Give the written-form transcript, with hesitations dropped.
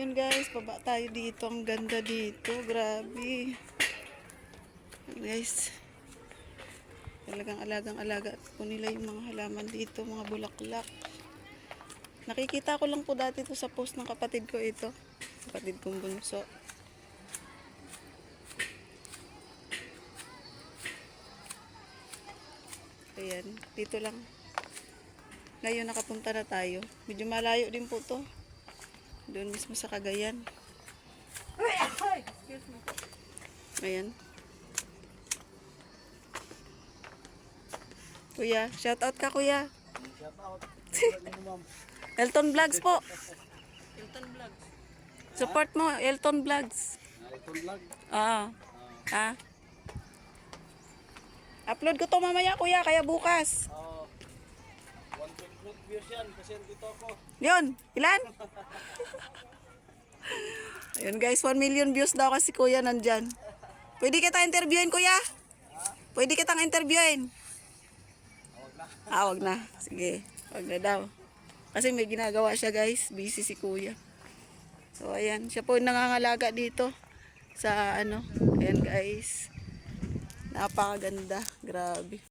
Ayun guys, baba tayo dito. Ang ganda dito. Grabe. Guys, talagang alagang-alaga po nila yung mga halaman dito, mga bulaklak. Nakikita ko lang po dati to sa post ng kapatid ko ito. Kapatid kong bunso. Ayan, dito lang. Ngayon nakapunta na tayo. Medyo malayo din po to. Doon mismo sa Cagayan. Ayan. Kuya, shout out ka kuya. Shout out. Elton Vlogs po. Elton Vlog. Support mo, Elton Vlogs. Elton Vlog. Oo. Ha? Upload ko to mamaya kuya, kaya bukas. 1.8 views yan kasi dito ako. Yun, ilan? Ayun guys, 1 million views daw kasi kuya nandyan. Pwede kita interviewin kuya? Pwede kitang interviewin? Wag na. Sige, wag na daw. Kasi may ginagawa siya guys, busy si kuya. So ayan, siya po nangangalaga dito sa ano. Ayan guys. Napakaganda, grabe.